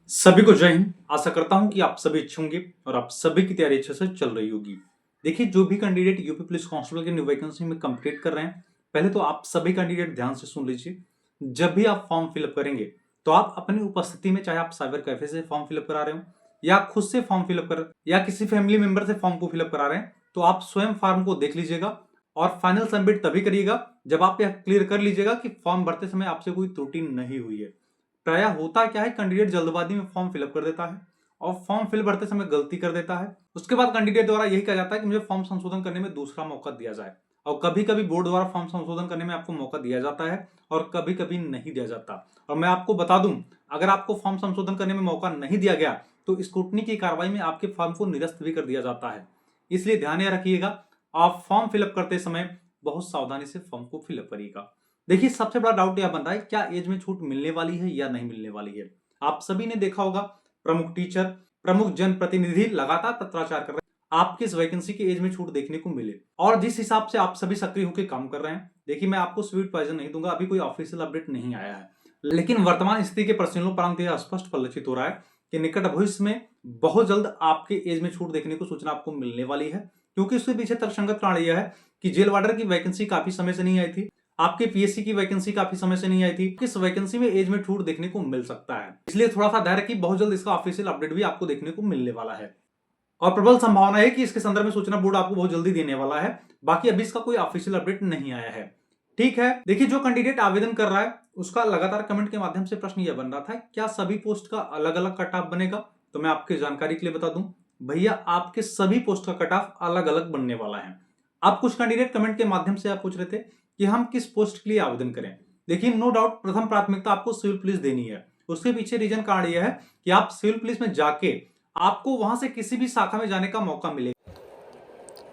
सभी को जय हिंद। आशा करता हूं कि आप सभी अच्छे होंगे और आप सभी की तैयारी अच्छे से चल रही होगी। देखिए, जो भी कैंडिडेट यूपी पुलिस कांस्टेबल की न्यू वैकेंसी में कंप्लीट कर रहे हैं, पहले तो आप सभी कैंडिडेट ध्यान से सुन लीजिए। जब भी आप फॉर्म फिलअप करेंगे तो आप अपनी उपस्थिति में, चाहे आप साइबर कैफे से फॉर्म फिलअप करा रहे हो या खुद से फॉर्म फिलअप कर या किसी फैमिली मेंबर से फॉर्म को फिलअप करा रहे हैं, तो आप स्वयं फॉर्म को देख लीजिएगा और फाइनल सबमिट तभी करिएगा जब आप यह क्लियर कर लीजिएगा कि फॉर्म भरते समय आपसे कोई त्रुटि नहीं हुई है। प्राय होता क्या है, कैंडिडेट जल्दबाजी में फॉर्म फिलअप कर देता है और फॉर्म फिल भरते समय गलती कर देता है। उसके बाद कैंडिडेट द्वारा यही कहा जाता है कि मुझे फॉर्म संशोधन करने में दूसरा मौका दिया जाए, और कभी कभी बोर्ड द्वारा फॉर्म संशोधन करने में आपको मौका दिया जाता है और कभी कभी नहीं दिया जाता। और मैं आपको बता दूं, अगर आपको फॉर्म संशोधन करने में मौका नहीं दिया गया तो स्क्रूटनी की कार्रवाई में आपके फॉर्म को निरस्त भी कर दिया जाता है। इसलिए ध्यान रखिएगा, आप फॉर्म फिलअप करते समय बहुत सावधानी से फॉर्म को फिलअप करिएगा। देखिए, सबसे बड़ा डाउट यह बनता है, क्या एज में छूट मिलने वाली है या नहीं मिलने वाली है। आप सभी ने देखा होगा, प्रमुख टीचर, प्रमुख जनप्रतिनिधि लगातार पत्राचार कर रहे हैं आपकी इस वैकेंसी की एज में छूट देखने को मिले, और जिस हिसाब से आप सभी सक्रिय होकर काम कर रहे हैं। देखिए, मैं आपको स्वीट पॉइजन नहीं दूंगा, अभी कोई ऑफिशियल अपडेट नहीं आया है, लेकिन वर्तमान स्थिति के प्रश्नों यह स्पष्ट परिलक्षित हो रहा है कि निकट भविष्य में बहुत जल्द आपके एज में छूट देखने को सूचना आपको मिलने वाली है। क्योंकि उसके पीछे तर्कसंगत कारण यह है कि जेल वार्डर की वैकेंसी काफी समय से नहीं आई थी, आपके पीएससी की वैकेंसी काफी समय से नहीं आई थी। किस वैकेंसी में एज में छूट देखने को मिल सकता है, इसलिए थोड़ा सा धैर्य रखिए, बहुत जल्द इसका ऑफिशियल अपडेट भी आपको देखने को मिलने वाला है और प्रबल संभावना है कि इसके संदर्भ में सूचना बोर्ड आपको बहुत जल्दी देने वाला है। बाकी अभी इसका कोई ऑफिशियल अपडेट नहीं आया है। ठीक है, देखिए, जो कैंडिडेट आवेदन कर रहा है उसका लगातार कमेंट के माध्यम से प्रश्न यह बन रहा था, क्या सभी पोस्ट का अलग अलग कट ऑफ बनेगा। तो मैं आपकी जानकारी के लिए बता दूं, भैया, आपके सभी पोस्ट का कट ऑफ अलग अलग बनने वाला है। आप कुछ कैंडिडेट कमेंट के माध्यम से आप पूछ रहे थे कि हम किस पोस्ट के लिए आवेदन करें। देखिए, नो डाउट प्रथम प्राथमिकता आपको सिविल पुलिस देनी है। उसके पीछे रीजन कारण यह है कि आप सिविल पुलिस में जाके आपको वहां से किसी भी शाखा में जाने का मौका मिलेगा।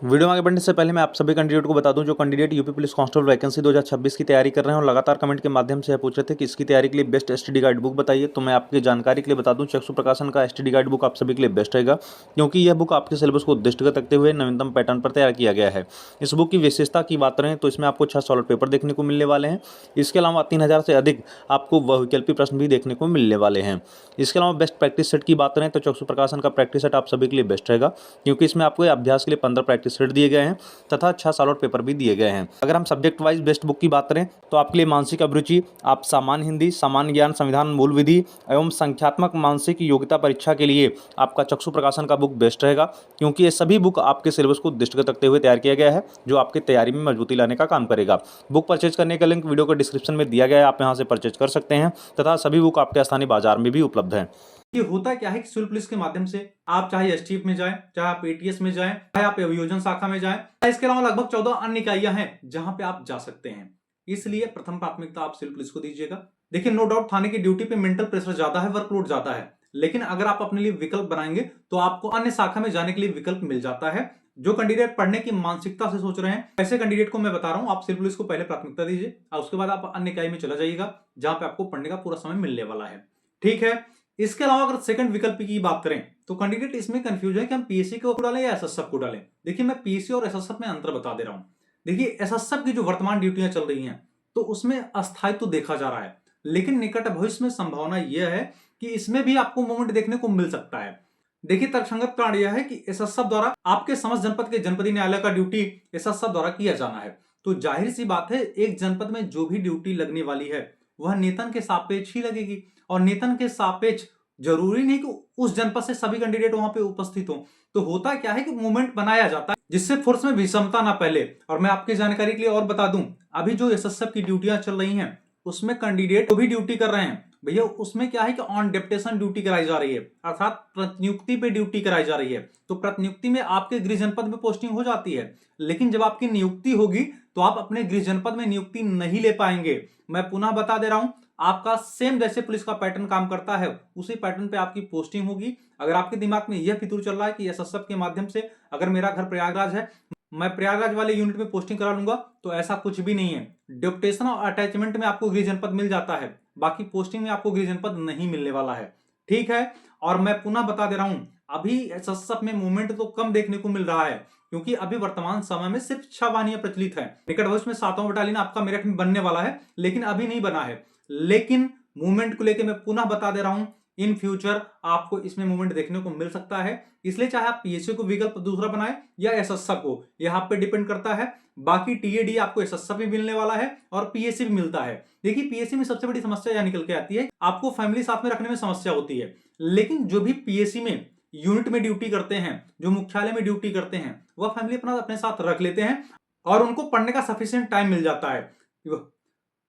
वीडियो में आगे बढ़ने से पहले मैं आप सभी कैंडिडेट को बता दूं, जो candidate UP police constable vacancy 2026 की तैयारी कर रहे हैं और लगातार कमेंट के माध्यम से पूछ रहे थे कि इसकी तैयारी के लिए बेस्ट एसटीडी गाइड बुक बताइए, तो मैं आपकी जानकारी के लिए बता दूं, चक्षु प्रकाशन का एसटीडी गाइड बुक आप सभी के लिए बेस्ट रहेगा, क्योंकि यह बुक आपके सिलेबस को दृष्टिगत रखते हुए नवीनतम पैटर्न पर तैयार किया गया है। इस बुक की विशेषता की बात करें तो इसमें आपको 6 सॉलिड पेपर देखने को मिलने वाले हैं। इसके अलावा 3000 से अधिक आपको वैकल्पिक प्रश्न भी देखने को मिलने वाले हैं। इसके अलावा बेस्ट प्रैक्टिस सेट की बात करें तो चक्षु प्रकाशन का प्रैक्टिस सेट आप सभी के लिए बेस्ट रहेगा, क्योंकि इसमें आपको अभ्यास के लिए 15 प्रैक्टिस सेट दिए गए हैं तथा 6 सॉलिड पेपर भी दिए गए हैं। अगर हम सब्जेक्ट वाइज बेस्ट बुक की बात करें तो आपके लिए मानसिक अभिरुचि, आप सामान्य हिंदी, सामान्य ज्ञान, संविधान मूल विधि एवं संख्यात्मक मानसिक योग्यता परीक्षा के लिए आपका चक्षु प्रकाशन का बुक बेस्ट रहेगा, क्योंकि ये सभी बुक आपके सिलेबस को दृष्टिगत रखते हुए तैयार किया गया है, जो आपकी तैयारी में मजबूती लाने का काम करेगा। बुक परचेज करने का लिंक वीडियो को डिस्क्रिप्शन में दिया गया है, आप यहाँ से परचेज कर सकते हैं तथा सभी बुक आपके स्थानीय बाजार में भी उपलब्ध है। ये होता क्या है कि सिविल पुलिस के माध्यम से आप चाहे एसटीएफ में जाएं, चाहे आप एटीएस में जाएं, चाहे आप अभियोजन शाखा में जाएं, इसके अलावा लगभग 14 अन्य इकाइयां हैं जहां पे आप जा सकते हैं। इसलिए प्रथम प्राथमिकता आप सिविल पुलिस को दीजिएगा। देखिए, नो डाउट थाने की ड्यूटी पे मेंटल प्रेशर ज्यादा है, वर्कलोड ज्यादा है, लेकिन अगर आप अपने लिए विकल्प बनाएंगे तो आपको अन्य शाखा में जाने के लिए विकल्प मिल जाता है। जो कैंडिडेट पढ़ने की मानसिकता से सोच रहे हैं, ऐसे कैंडिडेट को मैं बता रहा हूं, आप सिविल पुलिस को पहले प्राथमिकता दीजिए और उसके बाद आप अन्य इकाई में चला जाइएगा जहां पे आपको पढ़ने का पूरा समय मिलने वाला है। ठीक है, इसके अलावा अगर सेकंड विकल्प की बात करें तो कैंडिडेट इसमें कंफ्यूज है कि हम पीएससी को डालें या एसएसएफ को डालें। देखिए, मैं पीएससी और एसएसएफ में अंतर बता दे रहा हूं। देखिए, एसएसएफ की जो वर्तमान ड्यूटियां चल रही हैं तो उसमें अस्थायित्व तो देखा जा रहा है, लेकिन निकट भविष्य में संभावना यह है कि इसमें भी आपको मूवमेंट देखने को मिल सकता है। देखिए, तर्कसंगत कारण यह है कि एसएसएफ द्वारा आपके समस्त जनपद के जनपदीय न्यायालय का ड्यूटी एसएसएफ द्वारा किया जाना है। तो जाहिर सी बात है, एक जनपद में जो भी ड्यूटी लगने वाली है वह नेतन के सापेक्ष ही लगेगी, और नेतन के सापेक्ष जरूरी नहीं कि उस जनपद से सभी कैंडिडेट वहां पे उपस्थित हो। तो होता क्या है कि मूवमेंट बनाया जाता है जिससे फोर्स में विषमता ना पहले। और मैं आपकी जानकारी के लिए और बता दूं, अभी जो एसएसएफ की ड्यूटियां चल रही हैं उसमें कैंडिडेट जो भी ड्यूटी कर रहे हैं भैया, उसमें क्या है कि ऑन डेप्टेशन ड्यूटी कराई जा रही है, अर्थात प्रतिनियुक्ति पे ड्यूटी कराई जा रही है। तो प्रतिनियुक्ति में आपके गृह जनपद में पोस्टिंग हो जाती है, लेकिन जब आपकी नियुक्ति होगी तो आप अपने गृह जनपद में नियुक्ति नहीं ले पाएंगे। मैं पुनः बता दे रहा हूं, आपका सेम जैसे पुलिस का पैटर्न काम करता है उसी पैटर्न पे आपकी पोस्टिंग होगी। अगर आपके दिमाग में यह फितूर चल रहा है कि एसएसएफ के माध्यम से अगर मेरा घर प्रयागराज है, मैं प्रयागराज वाले यूनिट में पोस्टिंग करा लूंगा, तो ऐसा कुछ भी नहीं है। डिप्टेशन और अटैचमेंट में आपको गृह जनपद मिल जाता है, बाकी पोस्टिंग में आपको गृह जनपद नहीं मिलने वाला है। ठीक है, और मैं पुनः बता दे रहा हूं, अभी एसएसएफ में मूवमेंट तो कम देखने को मिल रहा है, क्योंकि अभी वर्तमान समय में सिर्फ 6 वाहिनियां प्रचलित है। निकट भविष्य में 7वां बटालियन आपका मेरठ में बनने वाला है, लेकिन अभी नहीं बना है। लेकिन मूवमेंट को लेकर मैं पुनः बता दे रहा हूं, इन फ्यूचर आपको इसमें मूवमेंट देखने को मिल सकता है। इसलिए चाहे आप पीएससी को विकल्प दूसरा बनाए या एसएससी को, यह आप पे डिपेंड करता है। बाकी टीएडी आपको एसएससी भी मिलने वाला है और पीएससी भी मिलता है। देखिए पीएससी में सबसे बड़ी समस्या यह निकल के आती है, आपको फैमिली साथ में रखने में समस्या होती है। लेकिन जो भी पीएससी में यूनिट में ड्यूटी करते हैं, जो मुख्यालय में ड्यूटी करते हैं, वह फैमिली अपने साथ रख लेते हैं और उनको पढ़ने का सफिशिएंट टाइम मिल जाता है।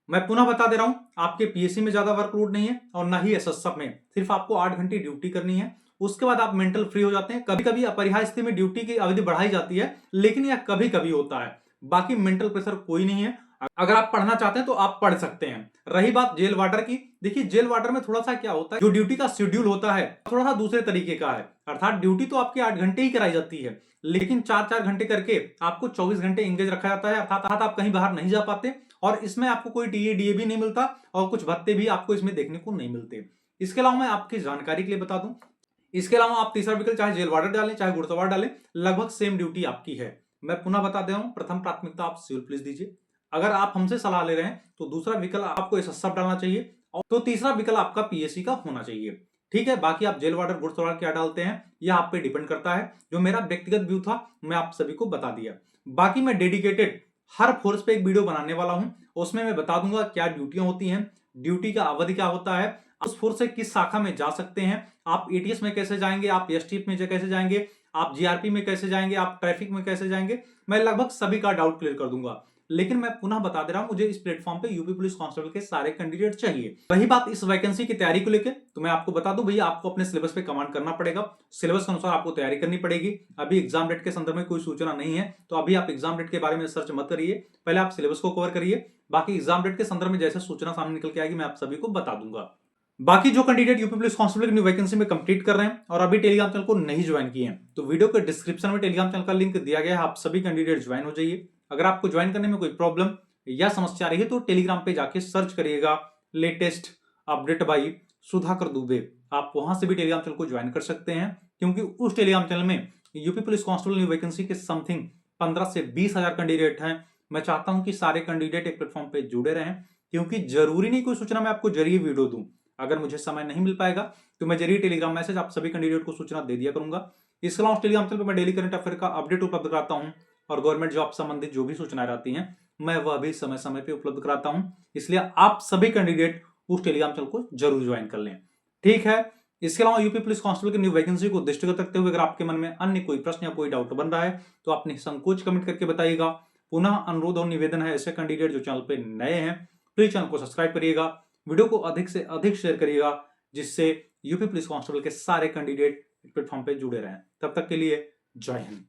मैं पुनः बता दे रहा हूं, आपके पीएससी में ज्यादा वर्कलोड नहीं है और ना ही एसएससी में, सिर्फ आपको 8 घंटे ड्यूटी करनी है। उसके बाद आप मेंटल फ्री हो जाते हैं। कभी कभी अपरिहार्य स्थिति में ड्यूटी की अवधि बढ़ाई जाती है, लेकिन यह कभी कभी होता है। बाकी मेंटल प्रेशर कोई नहीं है। अगर आप पढ़ना चाहते हैं तो आप पढ़ सकते हैं। रही बात जेल वार्डर की, देखिए जेल वार्डर में थोड़ा सा क्या होता है, जो ड्यूटी का शेड्यूल होता है थोड़ा सा दूसरे तरीके का है। अर्थात ड्यूटी तो आपकी 8 घंटे ही कराई जाती है, लेकिन 4-4 घंटे करके आपको 24 घंटे एंगेज रखा जाता है। अर्थात आप कहीं बाहर नहीं जा पाते और इसमें आपको कोई टीए भी नहीं मिलता और कुछ भत्ते भी आपको इसमें देखने को नहीं मिलते। इसके अलावा मैं आपकी जानकारी के लिए बता दूं, इसके अलावा आप तीसरा विकल्प चाहे जेल वार्डर डालें चाहे घुड़सवार डालें, लगभग सेम ड्यूटी आपकी है। मैं पुनः बता दे रहा हूं, प्रथम प्राथमिकता आप सिविल पुलिस दीजिए। अगर आप हमसे सलाह ले रहे हैं तो दूसरा विकल्प आपको एसएससी डालना चाहिए और तो तीसरा विकल्प आपका पीएससी का होना चाहिए। ठीक है, बाकी आप जेल वार्डर घुड़सवार क्या डालते हैं यह आप पे डिपेंड करता है। जो मेरा व्यक्तिगत व्यू था मैं आप सभी को बता दिया। बाकी मैं डेडिकेटेड हर फोर्स पे एक वीडियो बनाने वाला हूं, उसमें मैं बता दूंगा क्या ड्यूटियां होती हैं, ड्यूटी का अवधि क्या होता है, उस फोर्स से किस शाखा में जा सकते हैं, आप एटीएस में कैसे जाएंगे, आप एसटीएफ में कैसे जाएंगे, आप जीआरपी में कैसे जाएंगे, आप ट्रैफिक में कैसे जाएंगे। मैं लगभग सभी का डाउट क्लियर कर दूंगा। लेकिन मैं पुनः बता दे रहा हूं, मुझे इस प्लेटफॉर्म पे यूपी पुलिस कांस्टेबल के सारे कैंडिडेट चाहिए। रही बात इस वैकेंसी की तैयारी को लेकर, तो मैं आपको बता दूं भैया, आपको अपने सिलेबस पे कमांड करना पड़ेगा। सिलेबस के अनुसार आपको तैयारी करनी पड़ेगी। अभी एग्जाम डेट के संदर्भ में कोई सूचना नहीं है, तो अभी आप एग्जाम डेट के बारे में सर्च मत करिए, पहले आप सिलेबस को कवर करिए। बाकी एग्जाम डेट के संदर्भ में जैसे सूचना सामने निकल के आएगी मैं आप सभी को बता दूंगा। बाकी जो कैंडिडेट यूपी पुलिस कांस्टेबल की न्यू वैकेंसी में कंप्लीट कर रहे हैं और अभी टेलीग्राम चैनल को नहीं ज्वाइन किए हैं, तो वीडियो के डिस्क्रिप्शन में टेलीग्राम चैनल का लिंक दिया गया है, आप सभी कैंडिडेट ज्वाइन हो जाइए। अगर आपको ज्वाइन करने में कोई प्रॉब्लम या समस्या आ रही है तो टेलीग्राम पे जाके सर्च करिएगा latest update by Sudhakar Dubey, आप वहां से भी टेलीग्राम चैनल को ज्वाइन कर सकते हैं। क्योंकि उस टेलीग्राम चैनल में UP police constable new vacancy के समथिंग 15 से 20 हजार कैंडिडेट हैं। मैं चाहता हूं कि सारे कैंडिडेट एक प्लेटफॉर्म पे जुड़े रहें, क्योंकि जरूरी नहीं कोई सूचना मैं आपको जरिए वीडियो दूं। अगर मुझे समय नहीं मिल पाएगा तो मैं जरिए टेलीग्राम मैसेज आप सभी कैंडिडेट को सूचना दे दिया करूंगा। इसके अलावा टेलीग्राम चैनल पर मैं डेली करंट अफेयर का अपडेट उपलब्ध कराता हूं और गवर्नमेंट जॉब संबंधित जो भी सूचनाएं रहती हैं मैं वह भी समय समय पे उपलब्ध कराता हूं। इसलिए आप सभी कैंडिडेट उस टेलीग्राम चैनल को जरूर ज्वाइन कर लें। ठीक है, इसके अलावा यूपी पुलिस कांस्टेबल की न्यू वैकेंसी को दृष्टिगत रखते हुए अगर आपके मन में अन्य कोई प्रश्न या कोई डाउट बन रहा है तो आप निसंकोच कमेंट करके बताइएगा। पुनः अनुरोध और निवेदन है, ऐसे कैंडिडेट जो चैनल पे नए हैं प्लीज चैनल को सब्सक्राइब करिएगा, वीडियो को अधिक से अधिक शेयर करिएगा, जिससे यूपी पुलिस कांस्टेबल के सारे कैंडिडेट प्लेटफॉर्म पे जुड़े रहें। तब तक के लिए जय हिंद।